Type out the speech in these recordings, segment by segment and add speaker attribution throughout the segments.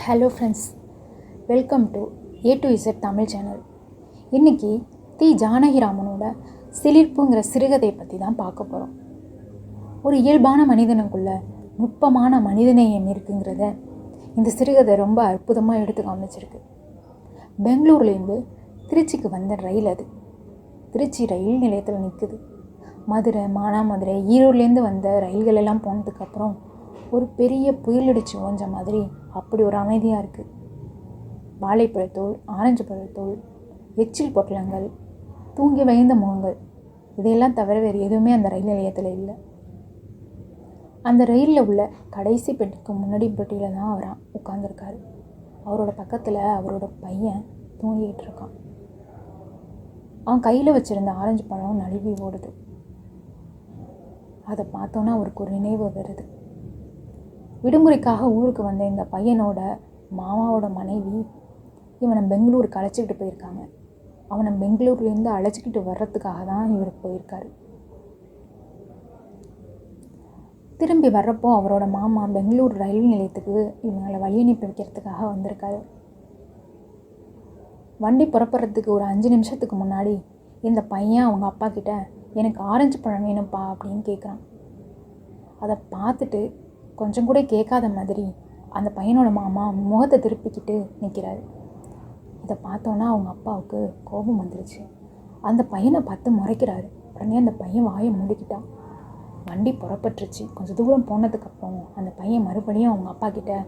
Speaker 1: Hello friends, welcome to A to Z Tamil channel. இன்றைக்கி தி ஜானகிராமனோட சிலிர்ப்புங்கிற சிறுகதையை பற்றி தான் பார்க்க போகிறோம். ஒரு இயல்பான மனிதனுக்குள்ள நுட்பமான மனிதநேயம் இருக்குங்கிறத இந்த சிறுகதை ரொம்ப அற்புதமாக எடுத்து காமிச்சிருக்கு. பெங்களூர்லேருந்து திருச்சிக்கு வந்த ரயில் அது. திருச்சி ரயில் நிலையத்தில் நிற்குது. மதுரை, மானாமதுரை, ஈரோட்லேருந்து வந்த ரயில்கள் எல்லாம் போனதுக்கப்புறம் ஒரு பெரிய புயலடிச்சு ஓஞ்ச மாதிரி அப்படி ஒரு அமைதியாக இருக்குது. வாழைப்பழத்தோல், ஆரஞ்சு பழத்தோல், எச்சில் பொட்டலங்கள், தூங்கி வைந்த முகங்கள், இதையெல்லாம் தவிர வேறு எதுவுமே அந்த ரயில் நிலையத்தில் இல்லை. அந்த ரயிலில் உள்ள கடைசி பெட்டிக்கு முன்னாடி பெட்டியில் தான் அவர் உட்காந்துருக்காரு. அவரோட பக்கத்தில் அவரோட பையன் தூங்கிக்கிட்டு இருக்கான். அவன் கையில் வச்சுருந்த ஆரஞ்சு பழம் நழுவி ஓடுது. அதை பார்த்தோன்னா அவருக்கு ஒரு நினைவு வருது. விடுமுறைக்காக ஊருக்கு வந்த இந்த பையனோட மாமாவோட மனைவி இவனை பெங்களூருக்கு அழைச்சிக்கிட்டு போயிருக்காங்க. அவனை பெங்களூர்லேருந்து அழைச்சிக்கிட்டு வர்றதுக்காக தான் இவர் போயிருக்காரு. திரும்பி வர்றப்போ அவரோட மாமா பெங்களூர் ரயில் நிலையத்துக்கு இவங்களை வழி அனுப்பி வைக்கிறதுக்காக வந்திருக்காரு. வண்டி புறப்படுறதுக்கு ஒரு 5 நிமிஷத்துக்கு முன்னாடி இந்த பையன் அவங்க அப்பா கிட்ட எனக்கு ஆரஞ்சு பழம் வேணும்ப்பா அப்படின்னு கேட்குறான். அதை பார்த்துட்டு கொஞ்சம் கூட கேட்காத மாதிரி அந்த பையனோட மாமா முகத்தை திருப்பிக்கிட்டு நிற்கிறாரு. இதை பார்த்தோன்னா அவங்க அப்பாவுக்கு கோபம் வந்துருச்சு. அந்த பையனை பார்த்து முறைக்கிறாரு. உடனே அந்த பையன் வாயை மூடிக்கிட்டான். வண்டி புறப்பட்டுருச்சு. கொஞ்சம் தூரம் போனதுக்கப்புறம் அந்த பையன் மறுபடியும் அவங்க அப்பா கிட்ட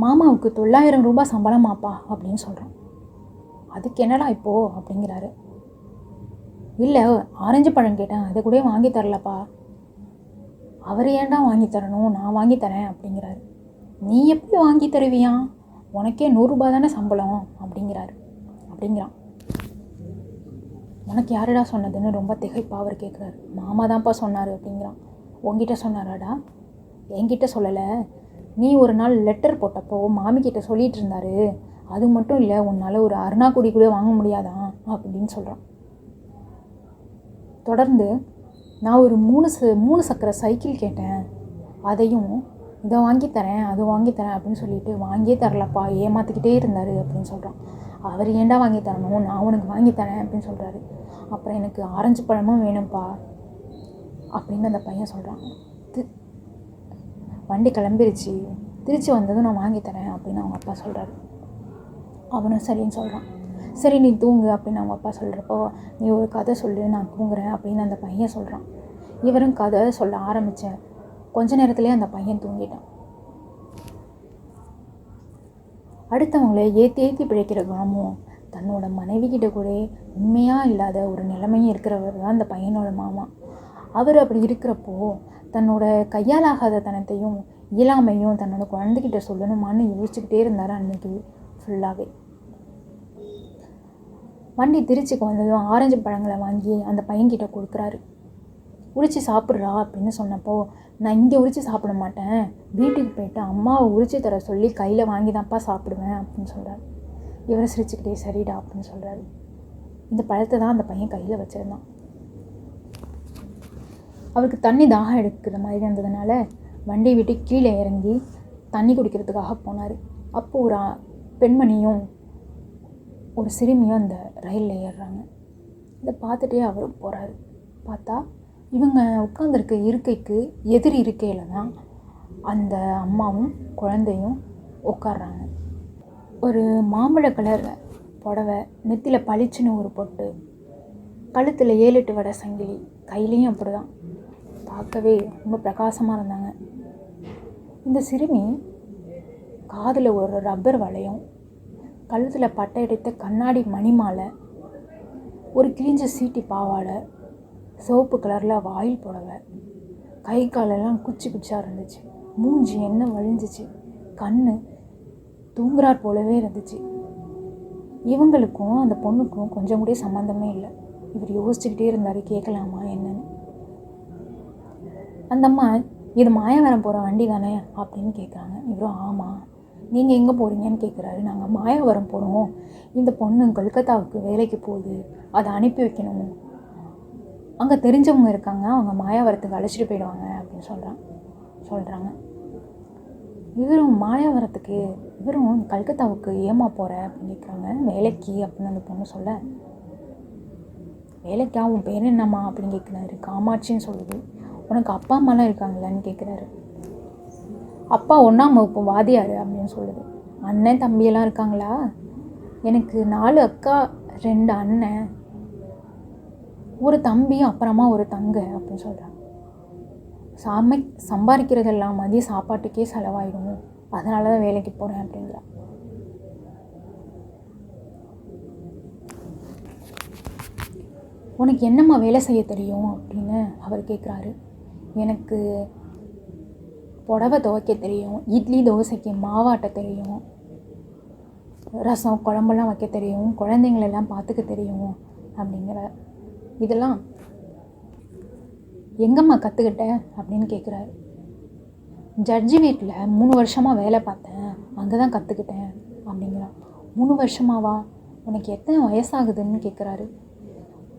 Speaker 1: மாமாவுக்கு 900 ரூபாய் சம்பளமாப்பா அப்படின்னு சொல்கிறான். அதுக்கு என்னடா இப்போது அப்படிங்கிறாரு. இல்லை, ஆரஞ்சு பழம் கேட்டேன், அதை கூட வாங்கி தரலப்பா. அவர் ஏன்டா வாங்கி தரணும், நான் வாங்கி தரேன் அப்படிங்கிறாரு. நீ எப்படி வாங்கி தருவியா, உனக்கே 100 ரூபாய் தானே சம்பளம் அப்படிங்கிறான். உனக்கு யாருடா சொன்னதுன்னு ரொம்ப திகைப்பா அவர் கேட்குறாரு. மாமா தான்ப்பா சொன்னார் அப்படிங்கிறான். உங்ககிட்ட சொன்னாராடா? என்கிட்ட சொல்லலை. நீ ஒரு நாள் லெட்டர் போட்டப்போ மாமிக்கிட்ட சொல்லிகிட்டு இருந்தாரு. அது மட்டும் இல்லை, உன்னால் ஒரு அருணாக்குடி கூட வாங்க முடியாதான் அப்படின்னு சொல்கிறான். தொடர்ந்து நான் ஒரு 3 சக்கர சைக்கிள் கேட்டேன், அதையும் இதை வாங்கித்தரேன் அது வாங்கித்தரேன் அப்படின்னு சொல்லிட்டு வாங்கியே தரலப்பா, ஏமாற்றிக்கிட்டே இருந்தார் அப்படின்னு சொல்கிறான். அவர் ஏண்டா வாங்கி தரணும், நான் உனக்கு வாங்கித்தரேன் அப்படின்னு சொல்கிறாரு. அப்புறம் எனக்கு ஆரஞ்சு பழமும் வேணும்ப்பா அப்படின்னு அந்த பையன் சொல்கிறான். வண்டி கிளம்பிருச்சு, திருச்சி வந்ததும் நான் வாங்கித்தரேன் அப்படின்னு அவங்க அப்பா சொல்கிறாரு. அவனும் சரின்னு சொல்கிறான். சரி நீ தூங்கு அப்படின்னு அவங்க அப்பா சொல்கிறப்போ, நீ ஒரு கதை சொல்லு, நான் தூங்குறேன் அப்படின்னு அந்த பையன் சொல்கிறான். இவரும் கதை சொல்ல ஆரம்பித்தேன். கொஞ்ச நேரத்துலேயே அந்த பையன் தூங்கிட்டான். அடுத்தவங்களை ஏற்றி பிழைக்கிற குணமும் தன்னோட மனைவி கிட்ட கூட உண்மையாக இல்லாத ஒரு நிலைமையும் இருக்கிறவர் தான் அந்த பையனோட மாமா. அவர் அப்படி இருக்கிறப்போ தன்னோட கையாலாகாத தனத்தையும் இயலாமையும் தன்னோட குழந்தைகிட்ட சொல்லணுமான்னு யோசிச்சுக்கிட்டே இருந்தார் அன்றைக்கி ஃபுல்லாகவே. வண்டி திருச்சிக்கு வந்ததும் ஆரஞ்சு பழங்களை வாங்கி அந்த பையன்கிட்ட கொடுக்குறாரு. உரித்து சாப்பிட்றா அப்படின்னு சொன்னப்போ, நான் இங்கே உரித்து சாப்பிட மாட்டேன், வீட்டுக்கு போயிட்டு அம்மாவை உரித்து தர சொல்லி கையில் வாங்கி தான்ப்பா சாப்பிடுவேன் அப்படின்னு சொல்கிறாரு. இவரை சிரிச்சுக்கிட்டே சரிடா அப்படின்னு சொல்கிறாரு. இந்த பழத்தை தான் அந்த பையன் கையில் வச்சுருந்தான். அவருக்கு தண்ணி தாகம் எடுக்கிற மாதிரி இருந்ததுனால வண்டியை விட்டு கீழே இறங்கி தண்ணி குடிக்கிறதுக்காக போனார். அப்போது ஒரு பெண்மணியும் ஒரு சிறுமியும் அந்த ரயிலில் ஏறுறாங்க. இதை பார்த்துட்டே அவரும் போகிறாரு. பார்த்தா இவங்க உட்காந்துருக்க இருக்கைக்கு எதிர் இருக்கையில் தான் அந்த அம்மாவும் குழந்தையும் உட்காடுறாங்க. ஒரு மாம்பழ கலர் புடவை, நெத்தியில் பளிச்சுன்னு ஒரு பொட்டு, கழுத்தில் 7-8 வடை சங்கிலி, கையிலையும் அப்படி தான். பார்க்கவே ரொம்ப பிரகாசமாக இருந்தாங்க. இந்த சிறுமி காதில் ஒரு ரப்பர் வளையம், கழுத்தில் பட்டை அடித்த கண்ணாடி மணி மாலை, ஒரு கிழிஞ்ச சீட்டி பாவாடை, சிவப்பு கலரில் வாயில் புடவை, கை காலெல்லாம் குச்சி குச்சியாக இருந்துச்சு, மூஞ்சி எண்ணெய் வழிஞ்சிச்சு, கண்ணு தூங்குறார் போலவே இருந்துச்சு. இவங்களுக்கும் அந்த பொண்ணுக்கும் கொஞ்சம் கூட சம்மந்தமே இல்லை. இவர் யோசிச்சுக்கிட்டே இருந்தார், கேட்கலாமா என்னன்னு. அந்த அம்மா, இது மாயவரம் போகிற வண்டி தானே அப்படின்னு கேட்குறாங்க. இவரும் ஆமாம். நீங்கள் எங்கே போகிறீங்கன்னு கேட்குறாரு. நாங்கள் மாயவரம் போகிறோம், இந்த பொண்ணு கொல்கத்தாவுக்கு வேலைக்கு போகுது, அதை அனுப்பி வைக்கணும், அங்கே தெரிஞ்சவங்க இருக்காங்க, அவங்க மாயவரத்துக்கு அழைச்சிட்டு போயிடுவாங்க அப்படின்னு சொல்கிறாங்க. இவரும் மாயாவரத்துக்கு இவரும் கல்கத்தாவுக்கு ஏமா போகிற அப்படின்னு கேட்குறாங்க. வேலைக்கு அப்படின்னு அந்த பொண்ணு சொல்ல, வேலைக்கா, உன் பேர் என்னம்மா அப்படின்னு கேட்குறாரு. காமாட்சின்னு சொல்லுது. உனக்கு அப்பா அம்மாலாம் இருக்காங்களான்னு கேட்குறாரு. அப்பா 1ஆம் வகுப்பு வாதியார் அப்படின்னு சொல்லுது. அண்ணன் தம்பியெல்லாம் இருக்காங்களா? எனக்கு 4 அக்கா 2 அண்ணன், ஒரு தம்பி, அப்புறமா ஒரு தங்க அப்படின்னு சொல்கிறாங்க. சம்பாதிக்கிறதெல்லாம் மதிய சாப்பாட்டுக்கே செலவாயிடும், அதனால தான் வேலைக்கு போகிறேன் அப்படிங்கிறா. உனக்கு என்னம்மா வேலை செய்ய தெரியும் அப்படின்னு அவர் கேட்குறாரு. எனக்கு புடவை துவைக்க தெரியும், இட்லி தோசைக்கு மாவாட்ட தெரியும், ரசம் குழம்பெல்லாம் வைக்க தெரியும், குழந்தைங்களெல்லாம் பார்த்துக்க தெரியும் அப்படிங்கிற. இதெல்லாம் எங்கம்மா கற்றுக்கிட்ட அப்படின்னு கேட்குறாரு. ஜட்ஜி வீட்டில் 3 வருஷமாக வேலை பார்த்தேன், அங்கே தான் கற்றுக்கிட்டேன் அப்படிங்கிறான். 3 வருஷமாவா? உனக்கு எத்தனை வயசாகுதுன்னு கேட்குறாரு.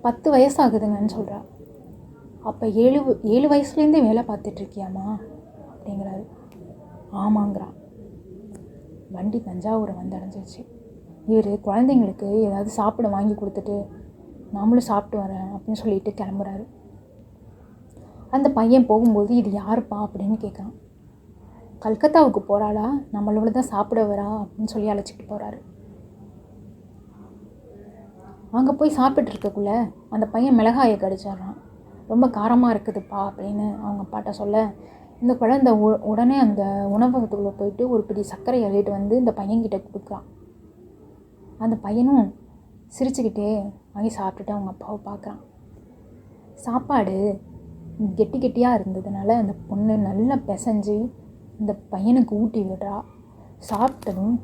Speaker 1: 10 வயசாகுதுங்கன்னு சொல்கிறா. அப்போ 7 வயசுலேருந்தே வேலை பார்த்துட்ருக்கியாம்மா அப்படிங்கிறாரு. ஆமாங்கிறான். வண்டி தஞ்சாவூரை வந்து அடைஞ்சிருச்சு. இவர் குழந்தைங்களுக்கு ஏதாவது சாப்பிட வாங்கி கொடுத்துட்டு நாமளும் சாப்பிட்டு வரேன் அப்படின்னு சொல்லிட்டு கிளம்புறாரு. அந்த பையன் போகும்போது இது யாருப்பா அப்படின்னு கேட்குறான். கல்கத்தாவுக்கு போகிறாளா, நம்மளோட தான் சாப்பிட வரா அப்படின்னு சொல்லி அழைச்சிட்டு போகிறாரு. அங்கே போய் சாப்பிட்டுருக்கக்குள்ள அந்த பையன் மிளகாயை கடிச்சிட்றான். ரொம்ப காரமாக இருக்குதுப்பா அப்படின்னு அவங்க அப்பாட்ட சொல்ல, இந்த குழந்தை உடனே அந்த உணவகத்துக்குள்ளே போயிட்டு ஒரு பிடி சர்க்கரை அள்ளிட்டு வந்து இந்த பையன்கிட்ட கொடுக்குறான். அந்த பையனும் சிரிச்சுக்கிட்டே வாங்கி சாப்பிட்டுட்டு அவங்க அப்பாவை பார்க்குறான். சாப்பாடு கெட்டி கெட்டியாக இருந்ததுனால அந்த பொண்ணு நல்லா பிசைஞ்சு இந்த பையனுக்கு ஊட்டி விடுறா. சாப்பிட்டதும்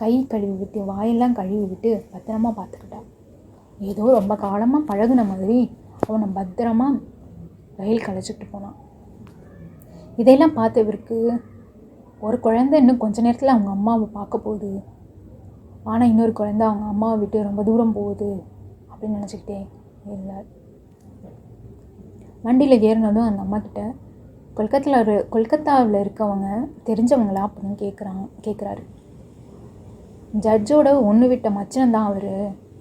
Speaker 1: கை கழுவி விட்டு வாயெல்லாம் கழுவி விட்டு பத்திரமா பார்த்துக்கிட்டா. ஏதோ ரொம்ப காலமாக பழகுன மாதிரி அவனை பத்திரமா ரயில் கழிச்சிட்டு போனான். இதையெல்லாம் பார்த்தவருக்கு ஒரு குழந்தை இன்னும் கொஞ்ச நேரத்தில் அவங்க அம்மாவை பார்க்க போகுது, ஆனால் இன்னொரு குழந்தை அவங்க அம்மாவை விட்டு ரொம்ப தூரம் போகுது அப்படின்னு நினச்சிக்கிட்டே இருந்தார். வண்டியில் ஏறினதும் அந்த அம்மா கிட்ட கொல்கத்தாவில் இருக்கவங்க தெரிஞ்சவங்களா அப்படின்னு கேட்குறாரு. ஜட்ஜோட ஒன்று விட்ட மச்சனம் தான் அவர்.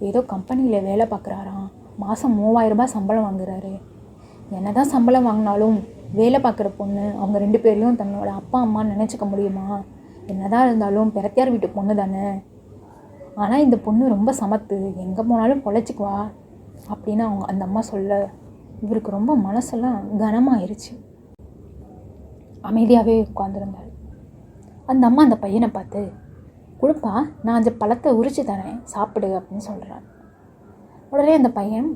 Speaker 1: ஏதோ கம்பெனியில் வேலை பார்க்குறாராம், மாதம் 3000 ரூபாய் சம்பளம் வாங்குறாரு. என்ன தான் சம்பளம் வாங்கினாலும் வேலை பார்க்குற பொண்ணு அவங்க 2 பேரையும் தன்னோட அப்பா அம்மான்னு நினச்சிக்க முடியுமா? என்ன தான் இருந்தாலும் பெறத்தியார் வீட்டு பொண்ணு தானே. ஆனால் இந்த பொண்ணு ரொம்ப சமத்து, எங்கே போனாலும் பொழைச்சிக்குவா அப்படின்னு அந்த அம்மா சொல்ல இவருக்கு ரொம்ப மனசெல்லாம் கனமாயிருச்சு. அமைதியாகவே உட்காந்துருந்தார். அந்த அம்மா அந்த பையனை பார்த்து, கொடுப்பா, நான் அந்த பழத்தை உரிச்சு தரேன், சாப்பிடு அப்படின்னு சொல்கிறான். உடனே அந்த பையன்,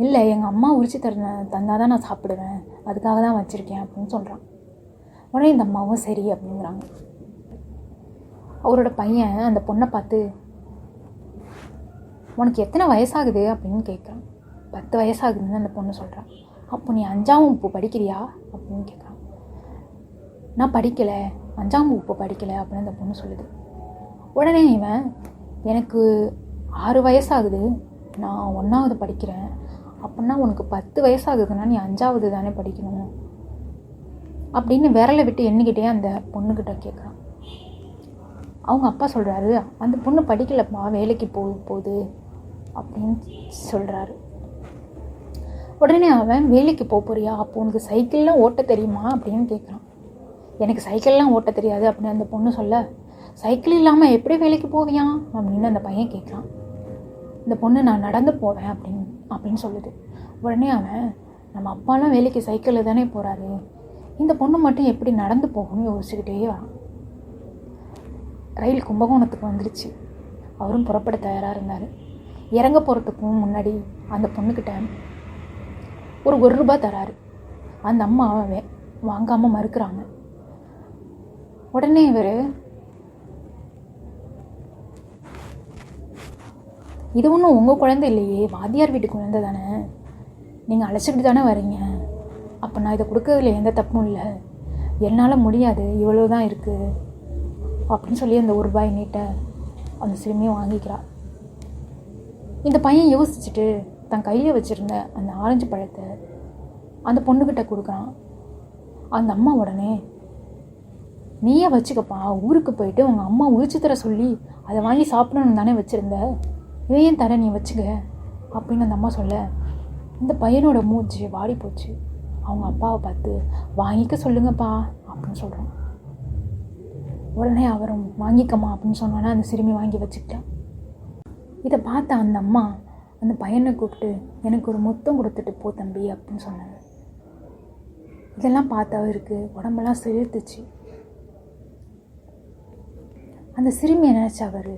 Speaker 1: இல்லை, எங்கள் அம்மா உரிச்சு தந்தால் தான் நான் சாப்பிடுவேன், அதுக்காக தான் வச்சுருக்கேன் அப்படின்னு சொல்கிறான். உடனே இந்த அம்மாவும் சரி அப்படிங்கிறாங்க. அவரோட பையன் அந்த பொண்ணை பார்த்து, உனக்கு எத்தனை வயசாகுது அப்படின்னு கேட்குறான். 10 வயசாகுதுன்னு அந்த பொண்ணு சொல்கிறான். அப்போ நீ 5ஆம் வகுப்பு படிக்கிறியா அப்படின்னு கேட்குறான். நான் படிக்கலை, 5ஆம் வகுப்பு படிக்கலை அப்படின்னு அந்த பொண்ணு சொல்லுது. உடனே இவன், எனக்கு 6 வயசாகுது, நான் 1ஆவது படிக்கிறேன், அப்படின்னா உனக்கு 10 வயசாகுதுன்னா நீ 5ஆவது தானே படிக்கணும் அப்படின்னு விரலை விட்டு எண்ணிக்கிட்டே அந்த பொண்ணுக்கிட்ட கேட்குறான். அவங்க அப்பா சொல்கிறாரு, அந்த பொண்ணு படிக்கலைப்பா, வேலைக்கு போகுது அப்படின்னு சொல்கிறாரு. உடனே அவன், வேலைக்கு போறியா, அப்போ உனக்கு சைக்கிள்லாம் ஓட்ட தெரியுமா அப்படின்னு கேட்குறான். எனக்கு சைக்கிள்லாம் ஓட்ட தெரியாது அப்படின்னு அந்த பொண்ணு சொல்ல, சைக்கிள் இல்லாமல் எப்படி வேலைக்கு போவியா அப்படின்னு அந்த பையன் கேட்குறான். இந்த பொண்ணு, நான் நடந்து போவேன் அப்படின்னு சொல்லுது. உடனே அவன், நம்ம அப்பாலாம் வேலைக்கு சைக்கிளில் தானே போகிறாரு, இந்த பொண்ணு மட்டும் எப்படி நடந்து போகணும்னு யோசிச்சுக்கிட்டே வரான். ரயில் கும்பகோணத்துக்கு வந்துடுச்சு. அவரும் புறப்பட தயாராக இருந்தார். இறங்க போகிறதுக்கும் முன்னாடி அந்த பொண்ணுக்கிட்ட ஒரு 1 ரூபாய் தராரு. அந்த அம்மா வாங்காமல் மறுக்கிறாங்க. உடனே இவர், இது ஒன்றும் உங்கள் குழந்தை இல்லையே, வாத்தியார் வீட்டு குழந்தை தானே, நீங்கள் அழைச்சிக்கிட்டு தானே வரீங்க, அப்போ நான் இதை கொடுக்கறதுல எந்த தப்பும் இல்லை, என்னால் முடியாது, இவ்வளோ தான் இருக்குது அப்படின்னு சொல்லி அந்த 1 ரூபாய் நீட்ட அந்த சிறுமியும் வாங்கிக்கிறா. இந்த பையன் யோசிச்சுட்டு தன் கையில் வச்சுருந்த அந்த ஆரஞ்சு பழத்தை அந்த பொண்ணுக்கிட்ட கொடுக்குறான். அந்த அம்மா உடனே, நீயே வச்சுக்கப்பா, ஊருக்கு போயிட்டு உங்கள் அம்மா உரிச்சு தர சொல்லி அதை வாங்கி சாப்பிடணும்னு தானே வச்சுருந்த, இதையும் தர நீ வச்சுக்க அப்படின்னு அந்த அம்மா சொல்ல இந்த பையனோட மூச்சு வாடி போச்சு. அவங்க அப்பாவை பார்த்து வாங்கிக்க சொல்லுங்கப்பா அப்படின்னு சொல்கிறோம். உடனே அவரும் வாங்கிக்கம்மா அப்படின்னு சொன்னோன்னா அந்த சிறுமி வாங்கி வச்சுக்கிட்டான். இதை பார்த்த அந்த அம்மா அந்த பையனை கூப்பிட்டு எனக்கு ஒரு முத்தம் கொடுத்துட்டு போ தம்பி அப்படின்னு சொன்னாங்க. இதெல்லாம் பார்த்து அவருக்கு உடம்பெல்லாம் செலுத்துச்சு. அந்த சிறுமியை நினச்சி அவர்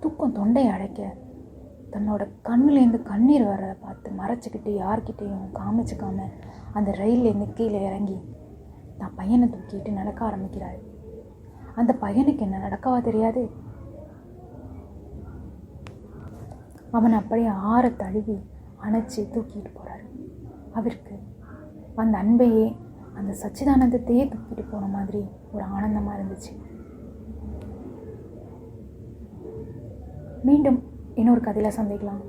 Speaker 1: தூக்கம் தொண்டையை அடைக்க தன்னோட கண்ணுலேருந்து கண்ணீர் வர்றதை பார்த்து மறைச்சிக்கிட்டு யார்கிட்டையும் காமிச்சிக்காம அந்த ரயில்லேருந்து கீழே இறங்கி தான் பையனை தூக்கிட்டு நடக்க ஆரம்பிக்கிறாரு. அந்த பையனுக்கு என்ன நடக்கவா தெரியாது. அவனை அப்படியே ஆற தழுவி அணைச்சி தூக்கிட்டு போகிறாரு. அவருக்கு அந்த அன்பையே அந்த சச்சிதானந்தத்தையே தூக்கிட்டு போன மாதிரி ஒரு ஆனந்தமாக இருந்துச்சு. மீண்டும் இன்னொரு கதையில் சந்திக்கலாம்.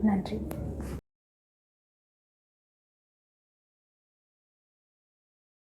Speaker 1: நன்றி.